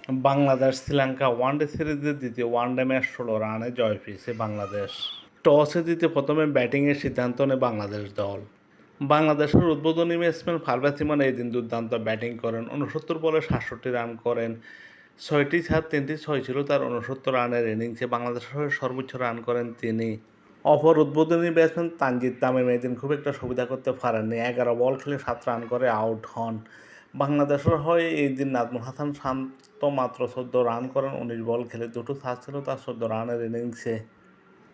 Bangladesh Sri Lanka one day সিরিজের দ্বিতীয় one day match ১৬ রানে জয় পেয়েছে বাংলাদেশ। টসে জিতে প্রথমে ব্যাটিংয়ের সিদ্ধান্ত নেয় বাংলাদেশ দল। বাংলাদেশের উদ্বোধনী ব্যাটসম্যান ফারবাজ ইমন এই দিন দুর্দান্ত ব্যাটিং করেন। ৬৯ বলে ৬৭ রান করেন। ৬টি ছাড় ৩টি ছয় ছিল তার ৬৯ রানের ইনিংসে। বাংলাদেশের হয়ে সর্বোচ্চ রান করেন তিনি। অপর উদ্বোধনী ব্যাটসম্যান তানজিদ তামিম এদিন খুব একটা সুবিধা করতে পারেননি। ১১ বল খেলে ৭ রান করে আউট হন। বাংলাদেশের হয়ে এই দিন নাজমুল হাসান শান্ত মাত্র ১৪ রান করেন। ১৯ বল খেলে দুটো ছাড় ছিল তার ১৪ রানের ইনিংসে।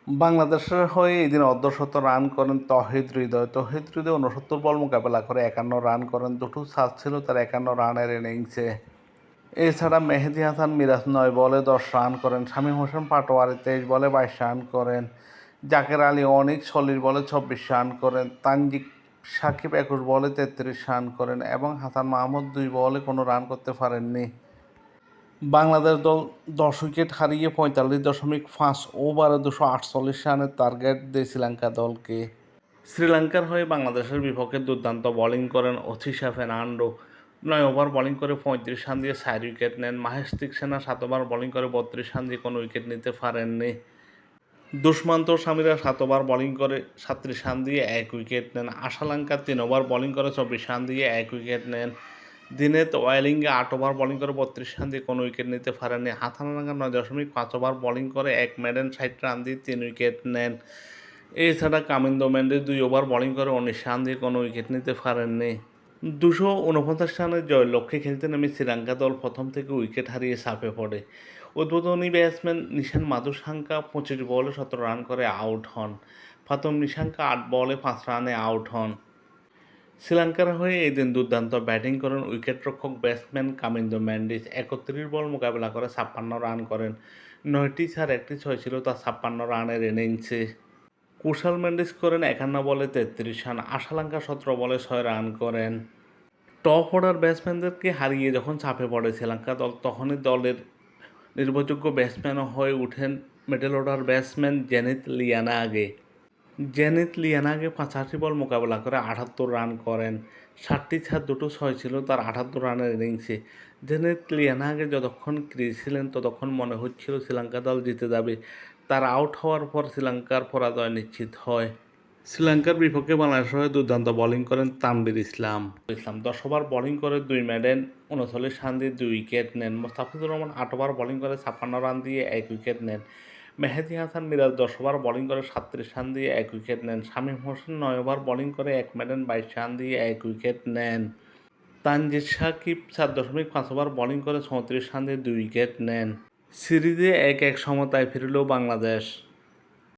বাংলাদেশের হয়ে এই দিন অর্ধশত রান করেন তৌহিদ হৃদয়। ৬৯ বল মোকাবেলা করে ৫১ রান করেন। দুটো ছাড় ছিল তার ৫১ রানের ইনিংসে। এছাড়া মেহেদী হাসান মিরাজ ৯ বলে ১০ রান করেন। শামীম হোসেন পাটোয়ারি ২৩ বলে ২২ রান করেন। জাকের আলী অনিক ৪০ বলে ২৪ রান করেন। তানজিদ সাকিব ২১ বলে ৩৩ রান করেন এবং হাসান মাহমুদ ২ বলে কোনো রান করতে পারেননি। বাংলাদেশ দল ১০ উইকেট হারিয়ে ৪৫.৫ ওভারে ২৪৮ রানের টার্গেট দেয় শ্রীলঙ্কা দলকে। শ্রীলঙ্কার হয়ে বাংলাদেশের বিপক্ষে দুর্দান্ত বোলিং করেন অথিশা ফের্নান্ডো। ৯ ওভার বোলিং করে ৩৫ রান দিয়ে ৪ উইকেট নেন। মাহেশ তীক্ষ্ণা ৭ ওভার বোলিং করে ৩২ রান দিয়ে কোনো উইকেট নিতে পারেননি। দুষ্মান্ত সামিরা ৭ ওভার বোলিং করে ৩৭ রান দিয়ে ১ উইকেট নেন। আশালঙ্কা ৩ ওভার বোলিং করে ২৪ রান দিয়ে ১ উইকেট নেন। দিনেত ওয়াইলিঙ্গে ৮ ওভার বোলিং করে ৩২ রান দিয়ে কোনো উইকেট নিতে পারেননি। হাসানাঙ্গা ৯.৫ ওভার বোলিং করে ১ মেডেন ৬০ রান দিয়ে ৩ উইকেট নেন। এছাড়া কামিন্দো মেন্ডিস ২ ওভার বোলিং করে ১৯ রান দিয়ে কোনো উইকেট নিতে পারেননি। ২৪৯ রানের জয়ের লক্ষ্যে খেলতে নেমে শ্রীলঙ্কা দল প্রথম থেকে উইকেট হারিয়ে চাপে পড়ে। উদ্বোধনী ব্যাটসম্যান নিশান মাধুসাঙ্কা ২৫ বলে ১৭ রান করে আউট হন। প্রথম নিশাঙ্কা ৮ বলে ৫ রানে আউট হন। শ্রীলঙ্কার হয়ে এই দিন দুর্দান্ত ব্যাটিং করেন উইকেটরক্ষক ব্যাটসম্যান কামিন্দো মেন্ডিস। ৩১ বল মোকাবেলা করে ৫৬ রান করেন। ৯টি ছাড় ১টি ছয় ছিল তার ৫৬ রানের ইনিংসে। কুশাল মেন্ডিস করেন ৫১ বলে ৩৩ রান। আশালঙ্কা ১৭ বলে ৬ রান করেন। টপ অর্ডার ব্যাটসম্যানদেরকে হারিয়ে যখন চাপে পড়ে শ্রীলঙ্কা দল, তখনই দলের নির্ভরযোগ্য ব্যাটসম্যানও হয়ে ওঠেন middle order batsman zenith Liyanage. Zenith Liyanage ৮৫ বল মোকাবেলা করে ৭৮ রান করেন। ৬০টি ছাড় দুটো ছয় ছিল তার ৭৮ রানের ইনিংসে। জেনিথ লিয়ানাগে যতক্ষণ ক্রিজে ছিলেন ততক্ষণ মনে হচ্ছিল শ্রীলঙ্কা দল জিতে যাবে। তার আউট হওয়ার পর শ্রীলঙ্কার পরাজয় নিশ্চিত হয়। শ্রীলঙ্কার বিপক্ষে বাংলাদেশের হয়ে দুর্দান্ত বোলিং করেন তানভীর ইসলাম। ১০ ওভার বোলিং করে ২ মেডেন ৩৯ রান দিয়ে ২ উইকেট নেন। মোস্তাফিজুর রহমান ৮ ওভার বোলিং করে ৫৬ রান দিয়ে ১ উইকেট নেন। মেহেদী হাসান মিরাজ ১০ ওভার বোলিং করে ৩৭ রান দিয়ে ১ উইকেট নেন। শামীম হোসেন ৯ ওভার বোলিং করে ১ মেডেন ২২ রান দিয়ে ১ উইকেট নেন। তানজিদ সাকিব ৪.৫ ওভার বোলিং করে ৩৪ রান দিয়ে ২ উইকেট নেন। সিরিজে ১-১ সমতায় ফিরল বাংলাদেশ।